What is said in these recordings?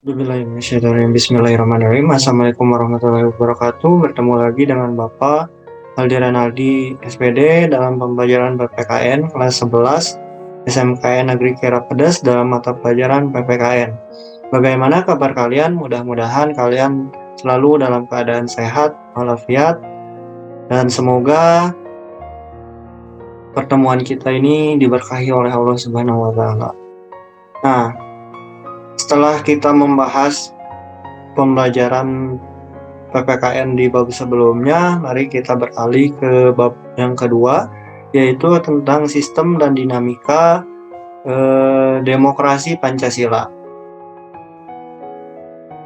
Bismillahirrahmanirrahim. Assalamualaikum warahmatullahi wabarakatuh. Bertemu lagi dengan Bapak Aldi Renaldi SPD dalam pembelajaran PPKN kelas 11 SMKN Negeri Kerapedes dalam mata pelajaran PPKN. Bagaimana kabar kalian? Mudah-mudahan kalian selalu dalam keadaan sehat, walafiat, dan semoga pertemuan kita ini diberkahi oleh Allah Subhanahu wa Ta'ala. Nah, setelah kita membahas pembelajaran PPKN di bab sebelumnya, mari kita beralih ke bab yang kedua, yaitu tentang sistem dan dinamika demokrasi Pancasila.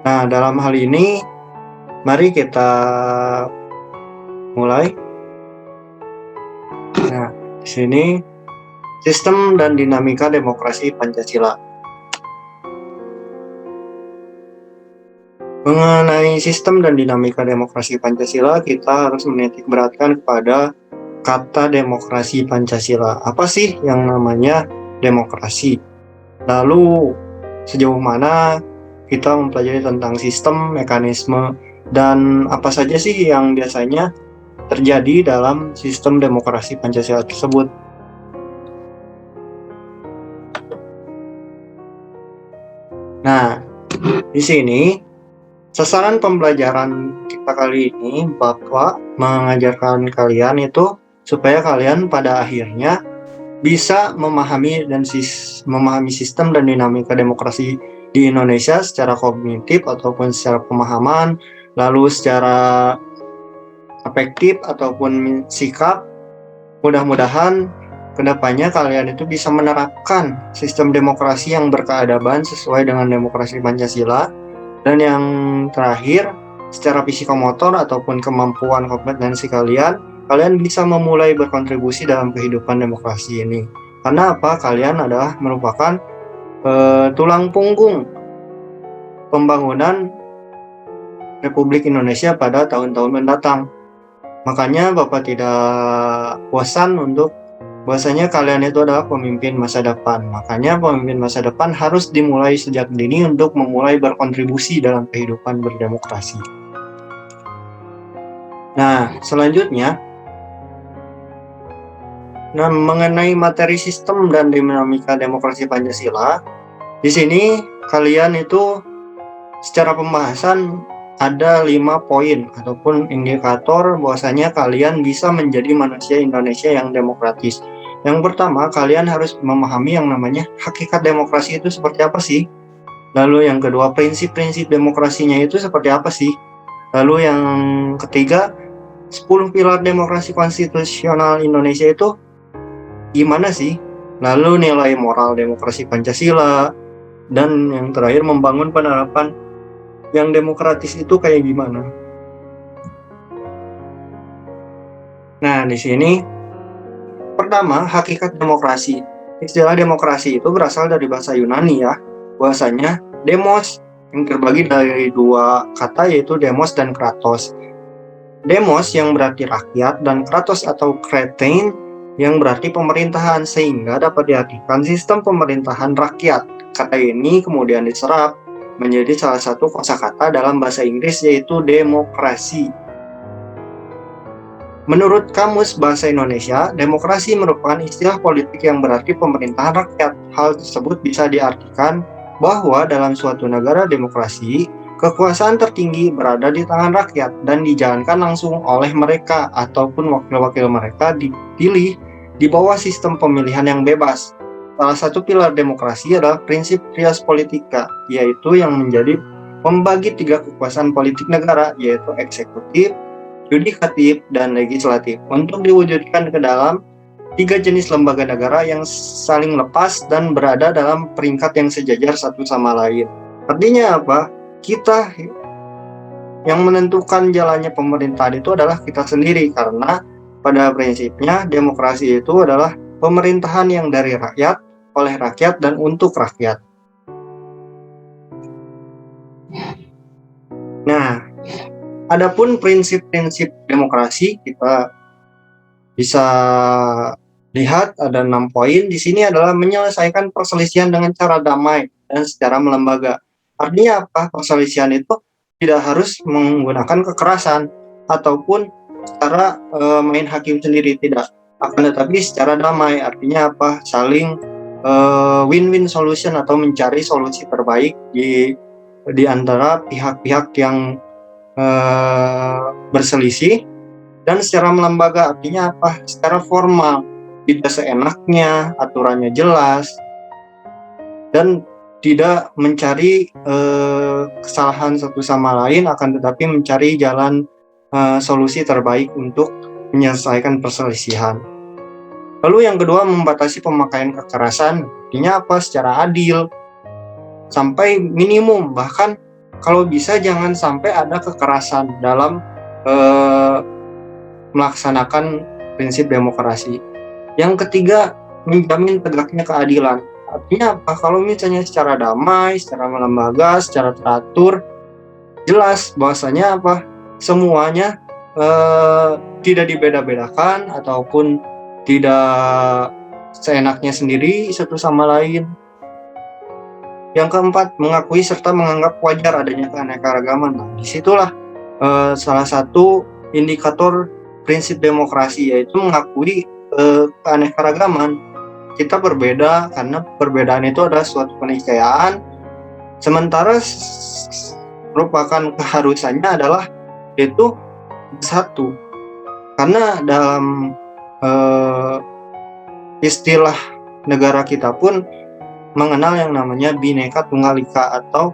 Nah, dalam hal ini, mari kita mulai. Nah, di sini sistem dan dinamika demokrasi Pancasila. Mengenai sistem dan dinamika demokrasi Pancasila, kita harus menitik beratkan kepada kata demokrasi Pancasila. Apa sih yang namanya demokrasi? Lalu, sejauh mana kita mempelajari tentang sistem, mekanisme, dan apa saja sih yang biasanya terjadi dalam sistem demokrasi Pancasila tersebut? Nah, di sini sasaran pembelajaran kita kali ini Bapak mengajarkan kalian itu supaya kalian pada akhirnya bisa memahami memahami sistem dan dinamika demokrasi di Indonesia secara kognitif ataupun secara pemahaman, lalu secara afektif ataupun sikap. Mudah-mudahan kedepannya kalian itu bisa menerapkan sistem demokrasi yang berkeadaban sesuai dengan demokrasi Pancasila. Dan yang terakhir, secara psikomotor ataupun kemampuan kompetensi kalian bisa memulai berkontribusi dalam kehidupan demokrasi ini. Karena apa? Kalian adalah merupakan tulang punggung pembangunan Republik Indonesia pada tahun-tahun mendatang. Makanya Bapak tidak bosan untuk bahwasanya kalian itu adalah pemimpin masa depan. Makanya pemimpin masa depan harus dimulai sejak dini untuk memulai berkontribusi dalam kehidupan berdemokrasi. Nah, selanjutnya, mengenai materi sistem dan dinamika demokrasi Pancasila, di sini kalian itu secara pembahasan ada 5 poin ataupun indikator bahwasanya kalian bisa menjadi manusia Indonesia yang demokratis. Yang pertama, kalian harus memahami yang namanya hakikat demokrasi itu seperti apa sih. Lalu yang kedua, prinsip-prinsip demokrasinya itu seperti apa sih. Lalu yang ketiga, 10 pilar demokrasi konstitusional Indonesia itu gimana sih. Lalu nilai moral demokrasi Pancasila. Dan yang terakhir, membangun penerapan yang demokratis itu kayak gimana? Nah, di sini pertama, hakikat demokrasi. Istilah demokrasi itu berasal dari bahasa Yunani ya. Bahasanya demos yang terbagi dari 2 kata yaitu demos dan kratos. Demos yang berarti rakyat dan kratos atau kretein yang berarti pemerintahan, sehingga dapat diartikan sistem pemerintahan rakyat. Kata ini kemudian diserap menjadi salah satu kosakata dalam bahasa Inggris yaitu demokrasi. Menurut Kamus Bahasa Indonesia, demokrasi merupakan istilah politik yang berarti pemerintahan rakyat. Hal tersebut bisa diartikan bahwa dalam suatu negara demokrasi, kekuasaan tertinggi berada di tangan rakyat dan dijalankan langsung oleh mereka ataupun wakil-wakil mereka dipilih di bawah sistem pemilihan yang bebas. Salah satu pilar demokrasi adalah prinsip trias politika, yaitu yang menjadi membagi 3 kekuasaan politik negara, yaitu eksekutif, yudikatif, dan legislatif, untuk diwujudkan ke dalam 3 jenis lembaga negara yang saling lepas dan berada dalam peringkat yang sejajar satu sama lain. Artinya apa? Kita yang menentukan jalannya pemerintahan itu adalah kita sendiri, karena pada prinsipnya demokrasi itu adalah pemerintahan yang dari rakyat, oleh rakyat, dan untuk rakyat. Nah, adapun prinsip-prinsip demokrasi kita bisa lihat ada 6 poin. Di sini adalah menyelesaikan perselisihan dengan cara damai dan secara melembaga. Artinya apa? Perselisihan itu tidak harus menggunakan kekerasan ataupun secara main hakim sendiri, tidak. Akan tetapi secara damai. Artinya apa? Saling win-win solution atau mencari solusi terbaik di antara pihak-pihak yang berselisih, dan secara melembaga. Artinya apa? Secara formal, tidak seenaknya, aturannya jelas, dan tidak mencari kesalahan satu sama lain, akan tetapi mencari jalan solusi terbaik untuk menyelesaikan perselisihan. Lalu yang kedua, membatasi pemakaian kekerasan. Artinya apa? Secara adil, sampai minimum. Bahkan kalau bisa jangan sampai ada kekerasan dalam melaksanakan prinsip demokrasi. Yang ketiga, menjamin tegaknya keadilan. Artinya apa? Kalau misalnya secara damai, secara melembaga, secara teratur, jelas bahwasanya apa? Semuanya tidak dibeda-bedakan ataupun tidak seenaknya sendiri satu sama lain. Yang keempat, mengakui serta menganggap wajar adanya keanekaragaman. Nah, disitulah salah satu indikator prinsip demokrasi, yaitu mengakui keanekaragaman. Kita berbeda karena perbedaan itu adalah suatu keniscayaan, sementara merupakan keharusannya adalah itu satu. Karena dalam istilah negara kita pun mengenal yang namanya Bhinneka Tunggal Ika, atau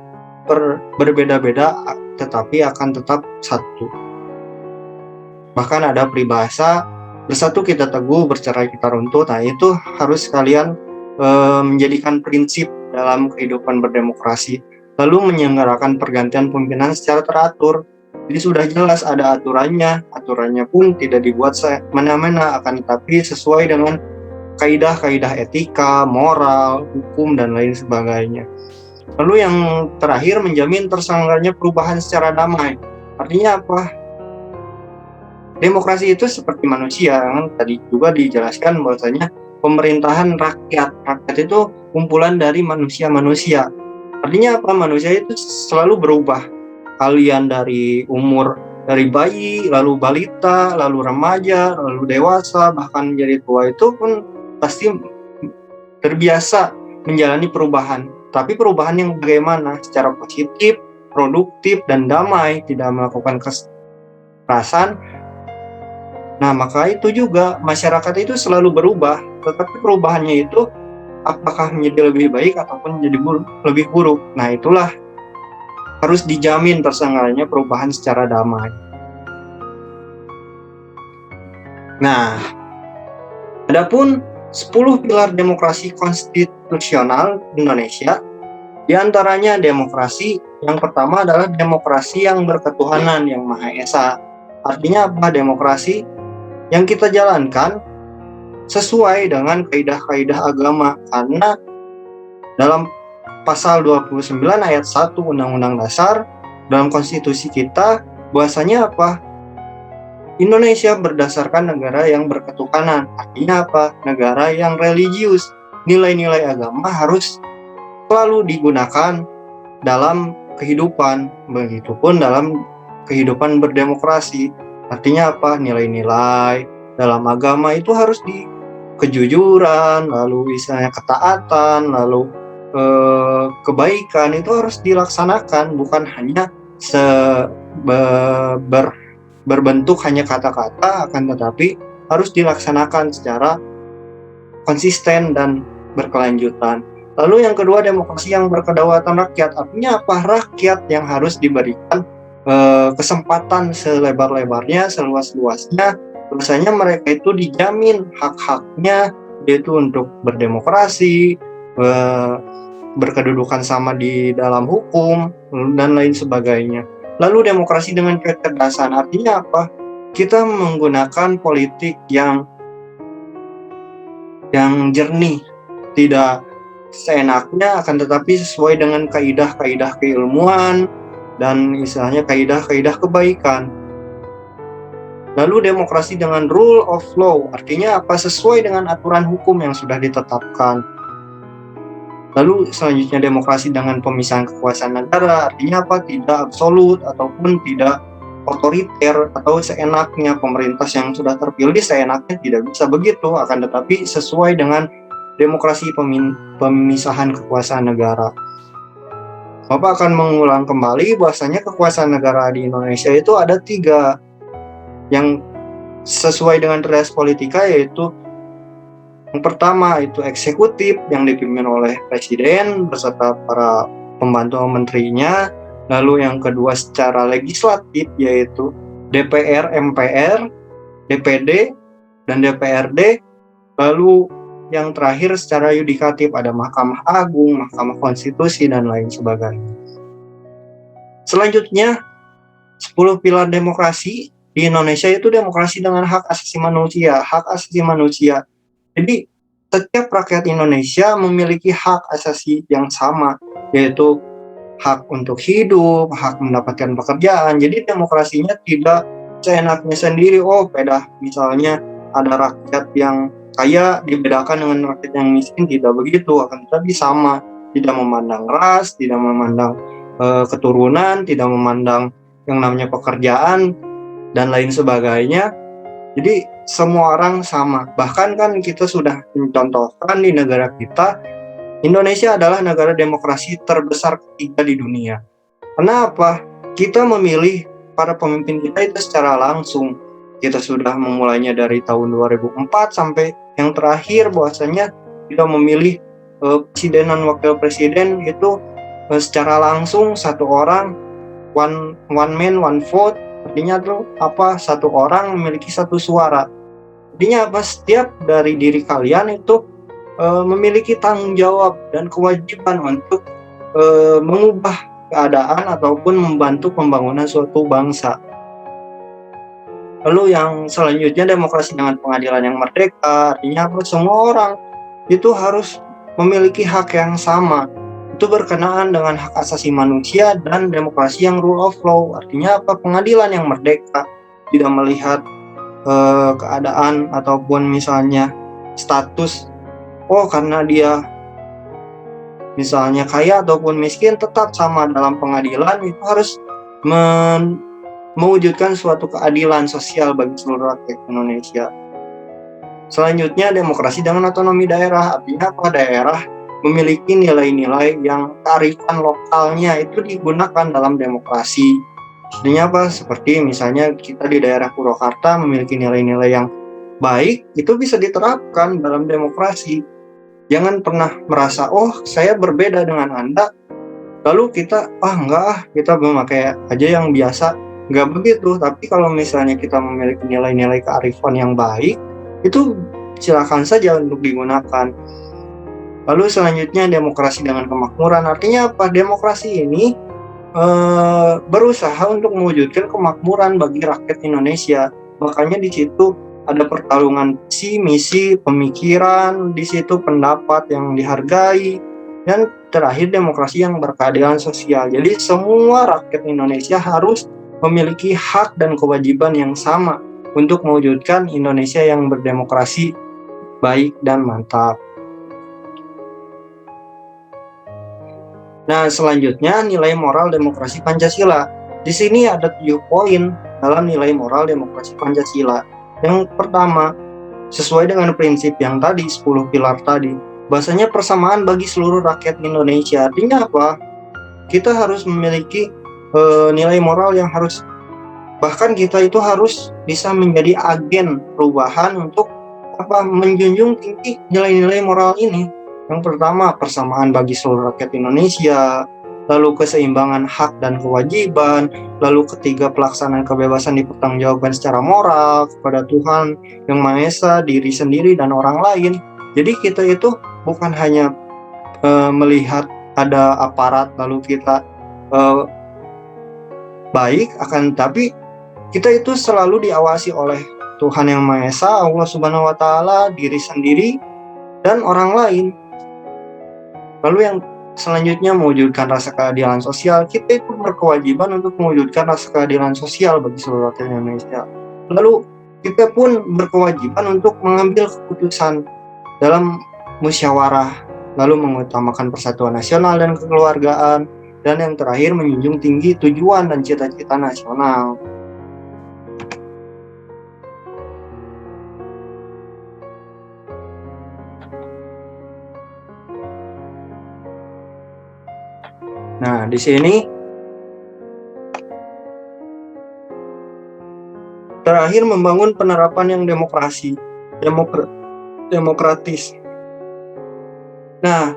berbeda-beda tetapi akan tetap satu. Bahkan ada peribahasa, bersatu kita teguh, bercerai kita runtuh. Nah, itu harus kalian menjadikan prinsip dalam kehidupan berdemokrasi. Lalu menyelenggarakan pergantian pimpinan secara teratur. Jadi sudah jelas ada aturannya. Aturannya pun tidak dibuat semena-mena, akan tetapi sesuai dengan kaidah-kaidah etika, moral, hukum, dan lain sebagainya. Lalu yang terakhir, menjamin terselenggaranya perubahan secara damai. Artinya apa? Demokrasi itu seperti manusia, kan tadi juga dijelaskan bahwasanya pemerintahan rakyat. Rakyat itu kumpulan dari manusia-manusia. Artinya apa? Manusia itu selalu berubah. Kalian dari umur dari bayi, lalu balita, lalu remaja, lalu dewasa, bahkan menjadi tua, itu pun pasti terbiasa menjalani perubahan. Tapi perubahan yang bagaimana? Secara positif, produktif, dan damai, tidak melakukan kekerasan. Nah, maka itu juga masyarakat itu selalu berubah, tetapi perubahannya itu apakah menjadi lebih baik ataupun menjadi lebih buruk. Nah, itulah harus dijamin terselenggaranya perubahan secara damai. Nah, adapun 10 pilar demokrasi konstitusional Indonesia, diantaranya demokrasi yang pertama adalah demokrasi yang berketuhanan, yang Maha Esa. Artinya apa? Demokrasi yang kita jalankan sesuai dengan kaidah-kaidah agama, karena dalam pasal 29 ayat 1 Undang-Undang Dasar dalam konstitusi kita bahwasanya apa? Indonesia berdasarkan negara yang berketuhanan. Artinya apa? Negara yang religius. Nilai-nilai agama harus selalu digunakan dalam kehidupan, begitupun dalam kehidupan berdemokrasi. Artinya apa? Nilai-nilai dalam agama itu harus kejujuran, lalu misalnya ketaatan, lalu kebaikan itu harus dilaksanakan, bukan hanya berbentuk hanya kata-kata, akan tetapi harus dilaksanakan secara konsisten dan berkelanjutan. Lalu yang kedua, demokrasi yang berkedaulatan rakyat. Artinya apa? Rakyat yang harus diberikan kesempatan selebar-lebarnya, seluas-luasnya. Biasanya mereka itu dijamin hak-haknya, yaitu untuk berdemokrasi, berkedudukan sama di dalam hukum, dan lain sebagainya. Lalu demokrasi dengan kecerdasan, artinya apa? Kita menggunakan politik yang jernih, tidak seenaknya, akan tetapi sesuai dengan kaidah-kaidah keilmuan dan istilahnya kaidah-kaidah kebaikan. Lalu demokrasi dengan rule of law, artinya apa? Sesuai dengan aturan hukum yang sudah ditetapkan. Lalu selanjutnya demokrasi dengan pemisahan kekuasaan negara, artinya apa? Tidak absolut ataupun tidak otoriter atau seenaknya. Pemerintah yang sudah terpilih seenaknya tidak bisa begitu, akan tetapi sesuai dengan demokrasi pemisahan kekuasaan negara. Bapak akan mengulang kembali bahwasanya kekuasaan negara di Indonesia itu ada 3 yang sesuai dengan res politika, yaitu yang pertama itu eksekutif yang dipimpin oleh presiden beserta para pembantu menterinya. Lalu yang kedua secara legislatif yaitu DPR, MPR, DPD, dan DPRD. Lalu yang terakhir secara yudikatif ada Mahkamah Agung, Mahkamah Konstitusi, dan lain sebagainya. Selanjutnya 10 pilar demokrasi di Indonesia itu demokrasi dengan hak asasi manusia. Hak asasi manusia. Jadi setiap rakyat Indonesia memiliki hak asasi yang sama, yaitu hak untuk hidup, hak mendapatkan pekerjaan. Jadi demokrasinya tidak seenaknya sendiri. Oh, beda misalnya ada rakyat yang kaya dibedakan dengan rakyat yang miskin, tidak begitu. Akan tetapi sama, tidak memandang ras, tidak memandang keturunan, tidak memandang yang namanya pekerjaan dan lain sebagainya. Jadi semua orang sama. Bahkan kan kita sudah mencontohkan di negara kita, Indonesia adalah negara demokrasi terbesar ketiga di dunia. Kenapa? Kita memilih para pemimpin kita itu secara langsung. Kita sudah memulainya dari tahun 2004 sampai yang terakhir bahwasanya kita memilih presiden dan wakil presiden itu secara langsung, satu orang, one man one vote. Artinya tuh apa? Satu orang memiliki satu suara. Artinya apa? Setiap dari diri kalian itu memiliki tanggung jawab dan kewajiban untuk mengubah keadaan ataupun membantu pembangunan suatu bangsa. Lalu yang selanjutnya demokrasi dengan pengadilan yang merdeka, artinya apa? Semua orang itu harus memiliki hak yang sama. Itu berkenaan dengan hak asasi manusia dan demokrasi yang rule of law. Artinya apa? Pengadilan yang merdeka, tidak melihat keadaan ataupun misalnya status. Oh, karena dia misalnya kaya ataupun miskin, tetap sama dalam pengadilan. Itu harus mewujudkan suatu keadilan sosial bagi seluruh rakyat Indonesia. Selanjutnya demokrasi dengan otonomi daerah, artinya apa? Daerah memiliki nilai-nilai yang kearifan lokalnya itu digunakan dalam demokrasi. Artinya apa? Seperti misalnya kita di daerah Purwakarta memiliki nilai-nilai yang baik, itu bisa diterapkan dalam demokrasi. Jangan pernah merasa, oh saya berbeda dengan Anda, lalu kita, kita memakai aja yang biasa. Nggak begitu. Tapi kalau misalnya kita memiliki nilai-nilai kearifan yang baik, itu silakan saja untuk digunakan. Lalu selanjutnya demokrasi dengan kemakmuran, artinya apa? Demokrasi ini berusaha untuk mewujudkan kemakmuran bagi rakyat Indonesia. Makanya di situ ada pertarungan visi, misi, pemikiran, di situ pendapat yang dihargai, dan terakhir demokrasi yang berkeadilan sosial. Jadi semua rakyat Indonesia harus memiliki hak dan kewajiban yang sama untuk mewujudkan Indonesia yang berdemokrasi baik dan mantap. Nah, selanjutnya nilai moral demokrasi Pancasila. Di sini ada 7 poin dalam nilai moral demokrasi Pancasila. Yang pertama, sesuai dengan prinsip yang tadi, 10 pilar tadi, bahasanya persamaan bagi seluruh rakyat Indonesia. Artinya apa? Kita harus memiliki nilai moral yang harus, bahkan kita itu harus bisa menjadi agen perubahan untuk menjunjung tinggi nilai-nilai moral ini. Yang pertama, persamaan bagi seluruh rakyat Indonesia, lalu keseimbangan hak dan kewajiban, lalu ketiga, pelaksanaan kebebasan dipertanggungjawabkan secara moral kepada Tuhan Yang Maha Esa, diri sendiri, dan orang lain. Jadi kita itu bukan hanya melihat ada aparat lalu kita baik, akan tapi kita itu selalu diawasi oleh Tuhan Yang Maha Esa, Allah Subhanahu wa Ta'ala, diri sendiri, dan orang lain. Lalu yang selanjutnya, mewujudkan rasa keadilan sosial. Kita itu berkewajiban untuk mewujudkan rasa keadilan sosial bagi seluruh rakyat Indonesia. Lalu kita pun berkewajiban untuk mengambil keputusan dalam musyawarah lalu mengutamakan persatuan nasional dan kekeluargaan, dan yang terakhir menjunjung tinggi tujuan dan cita-cita nasional. Nah, di sini terakhir membangun penerapan yang demokratis. Nah,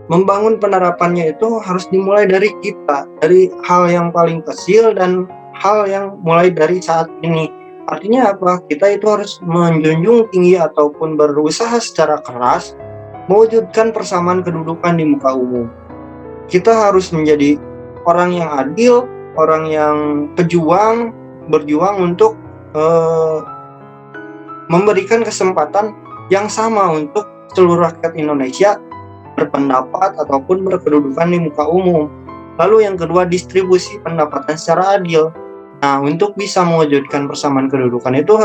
membangun penerapannya itu harus dimulai dari kita, dari hal yang paling kecil dan hal yang mulai dari saat ini. Artinya apa? Kita itu harus menjunjung tinggi ataupun berusaha secara keras mewujudkan persamaan kedudukan di muka umum. Kita harus menjadi orang yang adil, orang yang berjuang untuk memberikan kesempatan yang sama untuk seluruh rakyat Indonesia berpendapat ataupun berkedudukan di muka umum. Lalu yang kedua, distribusi pendapatan secara adil. Nah, untuk bisa mewujudkan persamaan kedudukan itu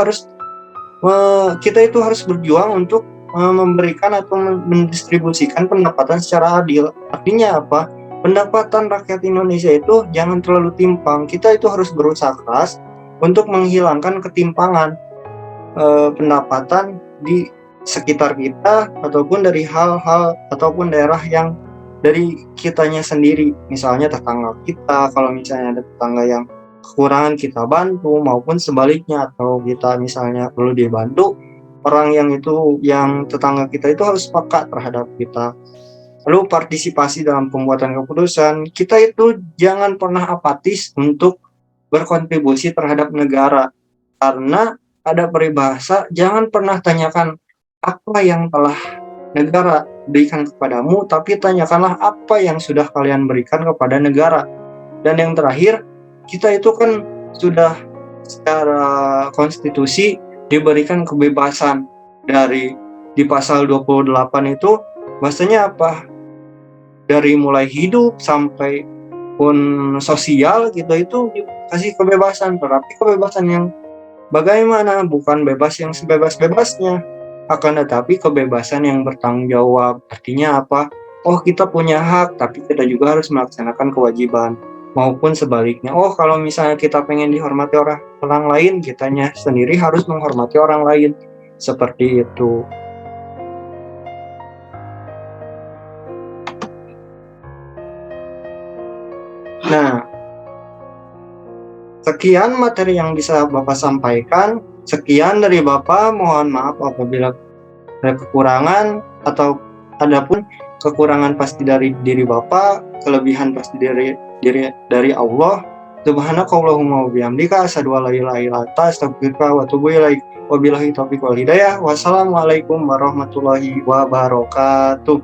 kita harus berjuang untuk memberikan atau mendistribusikan pendapatan secara adil. Artinya apa? Pendapatan rakyat Indonesia itu jangan terlalu timpang. Kita itu harus berusaha keras untuk menghilangkan ketimpangan pendapatan di sekitar kita ataupun dari hal-hal ataupun daerah yang dari kitanya sendiri. Misalnya tetangga kita, kalau misalnya ada tetangga yang kekurangan kita bantu, maupun sebaliknya, atau kita misalnya perlu dibantu, orang yang tetangga kita itu harus peka terhadap kita. Lalu partisipasi dalam pembuatan keputusan, kita itu jangan pernah apatis untuk berkontribusi terhadap negara, karena ada peribahasa, jangan pernah tanyakan apa yang telah negara berikan kepadamu, tapi tanyakanlah apa yang sudah kalian berikan kepada negara. Dan yang terakhir, kita itu kan sudah secara konstitusi diberikan kebebasan di pasal 28 itu, bahasanya apa? Dari mulai hidup sampai pun sosial gitu itu dikasih kebebasan, tetapi kebebasan yang bagaimana? Bukan bebas yang sebebas-bebasnya, akan tetapi kebebasan yang bertanggung jawab. Artinya apa? Oh, kita punya hak, tapi kita juga harus melaksanakan kewajiban. Maupun sebaliknya, oh kalau misalnya kita pengen dihormati orang lain, kitanya sendiri harus menghormati orang lain. Seperti itu. Nah, sekian materi yang bisa Bapak sampaikan. Sekian dari Bapak, mohon maaf apabila ada kekurangan atau adapun kekurangan pasti dari diri Bapak, kelebihan pasti dari Allah. Subhanakallahumma wa bihamdika asyhadu an la ilaha illa anta astaghfiruka wa atubu ilaik. Wabillahi taufiq wal hidayah. Wassalamualaikum warahmatullahi wabarakatuh.